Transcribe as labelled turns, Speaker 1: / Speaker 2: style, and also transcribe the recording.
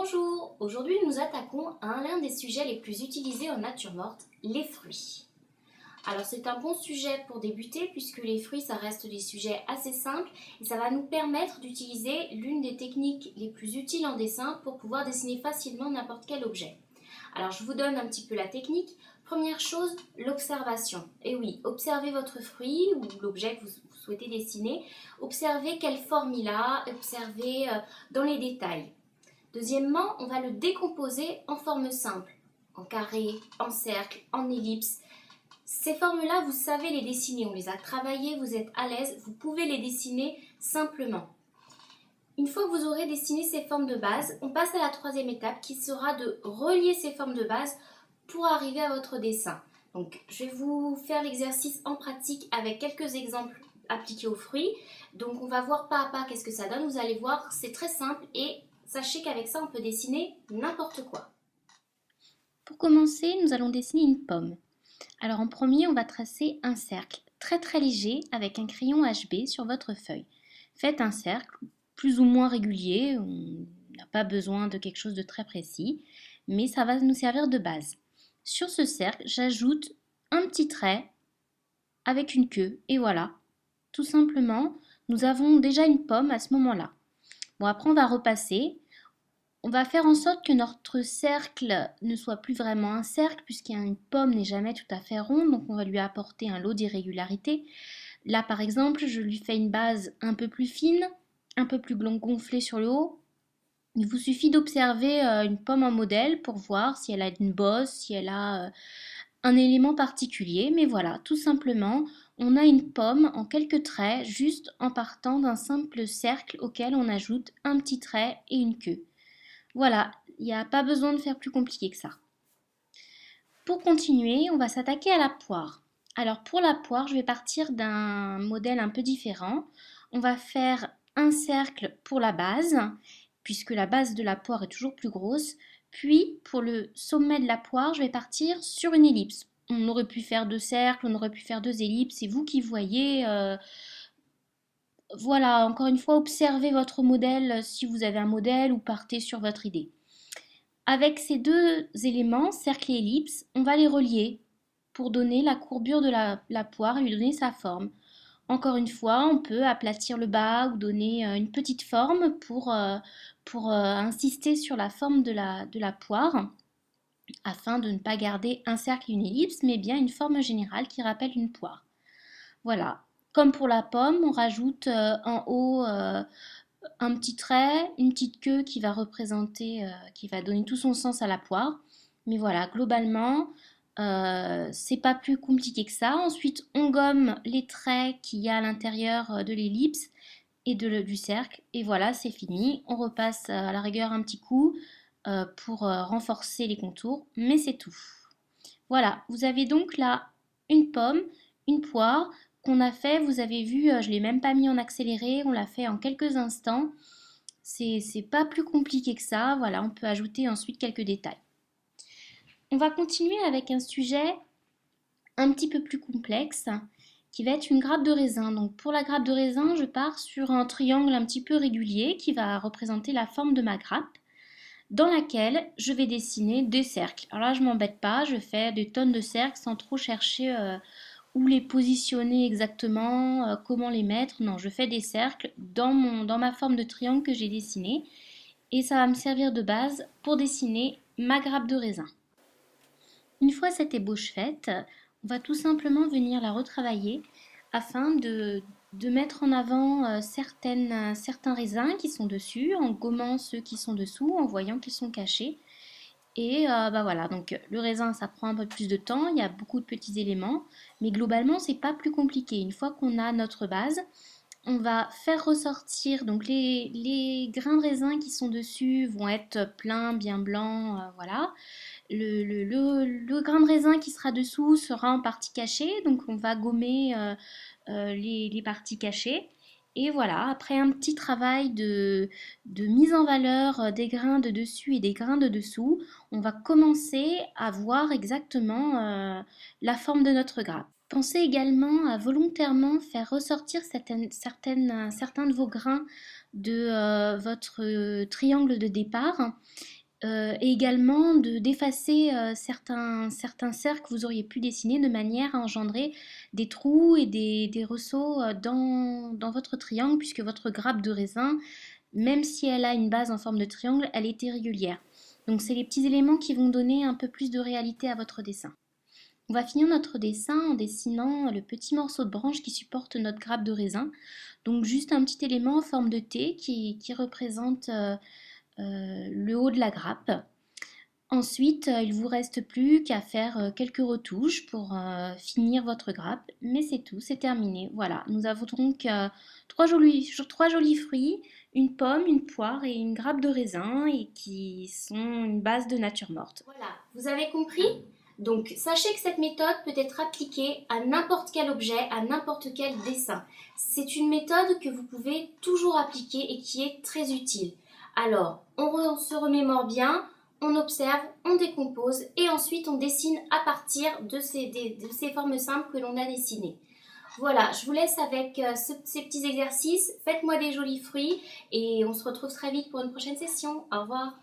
Speaker 1: Bonjour, aujourd'hui nous attaquons à l'un des sujets les plus utilisés en nature morte, les fruits. Alors c'est un bon sujet pour débuter puisque les fruits ça reste des sujets assez simples et ça va nous permettre d'utiliser l'une des techniques les plus utiles en dessin pour pouvoir dessiner facilement n'importe quel objet. Alors je vous donne un petit peu la technique. Première chose, l'observation. Et oui, observez votre fruit ou l'objet que vous souhaitez dessiner, observez quelle forme il a, observez dans les détails. Deuxièmement, on va le décomposer en formes simples, en carré, en cercle, en ellipse. Ces formes-là, vous savez les dessiner, on les a travaillées, vous êtes à l'aise, vous pouvez les dessiner simplement. Une fois que vous aurez dessiné ces formes de base, on passe à la troisième étape qui sera de relier ces formes de base pour arriver à votre dessin. Donc, je vais vous faire l'exercice en pratique avec quelques exemples appliqués aux fruits. Donc, on va voir pas à pas qu'est-ce que ça donne. Vous allez voir, c'est très simple et sachez qu'avec ça, on peut dessiner n'importe quoi.
Speaker 2: Pour commencer, nous allons dessiner une pomme. Alors en premier, on va tracer un cercle très léger avec un crayon HB sur votre feuille. Faites un cercle plus ou moins régulier, on n'a pas besoin de quelque chose de très précis, mais ça va nous servir de base. Sur ce cercle, j'ajoute un petit trait avec une queue et voilà. Tout simplement, nous avons déjà une pomme à ce moment-là. Bon, après on va repasser. On va faire en sorte que notre cercle ne soit plus vraiment un cercle puisqu'une pomme n'est jamais tout à fait ronde, donc on va lui apporter un lot d'irrégularités. Là par exemple, je lui fais une base un peu plus fine, un peu plus gonflée sur le haut. Il vous suffit d'observer une pomme en modèle pour voir si elle a une bosse, si elle a un élément particulier. Mais voilà, tout simplement, on a une pomme en quelques traits juste en partant d'un simple cercle auquel on ajoute un petit trait et une queue. Voilà, il n'y a pas besoin de faire plus compliqué que ça. Pour continuer, on va s'attaquer à la poire. Alors pour la poire, je vais partir d'un modèle un peu différent. On va faire un cercle pour la base, puisque la base de la poire est toujours plus grosse. Puis pour le sommet de la poire, je vais partir sur une ellipse. On aurait pu faire deux cercles, on aurait pu faire deux ellipses, c'est vous qui voyez. Voilà, encore une fois, observez votre modèle si vous avez un modèle ou partez sur votre idée. Avec ces deux éléments, cercle et ellipse, on va les relier pour donner la courbure de la poire et lui donner sa forme. Encore une fois, on peut aplatir le bas ou donner une petite forme pour insister sur la forme de la poire afin de ne pas garder un cercle et une ellipse, mais bien une forme générale qui rappelle une poire. Voilà. Comme pour la pomme, on rajoute en haut un petit trait, une petite queue qui va représenter, qui va donner tout son sens à la poire. Mais voilà, globalement, c'est pas plus compliqué que ça. Ensuite, on gomme les traits qu'il y a à l'intérieur de l'ellipse et du cercle. Et voilà, c'est fini. On repasse à la rigueur un petit coup pour renforcer les contours, mais c'est tout. Voilà, vous avez donc là une pomme, une poire qu'on a fait, vous avez vu, je ne l'ai même pas mis en accéléré, on l'a fait en quelques instants. C'est pas plus compliqué que ça, voilà, on peut ajouter ensuite quelques détails. On va continuer avec un sujet un petit peu plus complexe qui va être une grappe de raisin. Donc pour la grappe de raisin, je pars sur un triangle un petit peu régulier qui va représenter la forme de ma grappe, dans laquelle je vais dessiner des cercles. Alors là, je m'embête pas, je fais des tonnes de cercles sans trop chercher où les positionner exactement, comment les mettre. Non, je fais des cercles dans ma forme de triangle que j'ai dessinée et ça va me servir de base pour dessiner ma grappe de raisin. Une fois cette ébauche faite, on va tout simplement venir la retravailler afin de mettre en avant certains raisins qui sont dessus, en gommant ceux qui sont dessous, en voyant qu'ils sont cachés. Et bah voilà, donc le raisin ça prend un peu plus de temps, il y a beaucoup de petits éléments, mais globalement c'est pas plus compliqué. Une fois qu'on a notre base, on va faire ressortir, donc les grains de raisin qui sont dessus vont être pleins, bien blancs, voilà. Le grain de raisin qui sera dessous sera en partie cachée, donc on va gommer les parties cachées. Et voilà, après un petit travail de mise en valeur des grains de dessus et des grains de dessous, on va commencer à voir exactement la forme de notre grappe. Pensez également à volontairement faire ressortir certains de vos grains de votre triangle de départ et également d'effacer certains cercles que vous auriez pu dessiner de manière à engendrer des trous et des ressauts dans votre triangle puisque votre grappe de raisin, même si elle a une base en forme de triangle, elle est irrégulière. Donc c'est les petits éléments qui vont donner un peu plus de réalité à votre dessin. On va finir notre dessin en dessinant le petit morceau de branche qui supporte notre grappe de raisin. Donc juste un petit élément en forme de T qui représente le haut de la grappe. Ensuite, il ne vous reste plus qu'à faire quelques retouches pour finir votre grappe. Mais c'est tout, c'est terminé. Voilà, nous avons donc trois jolis fruits, une pomme, une poire et une grappe de raisin et qui sont une base de nature morte.
Speaker 1: Voilà, vous avez compris? Donc, sachez que cette méthode peut être appliquée à n'importe quel objet, à n'importe quel dessin. C'est une méthode que vous pouvez toujours appliquer et qui est très utile. Alors, on se remémore bien, on observe, on décompose et ensuite on dessine à partir de ces formes simples que l'on a dessinées. Voilà, je vous laisse avec ces petits exercices. Faites-moi des jolis fruits et on se retrouve très vite pour une prochaine session. Au revoir.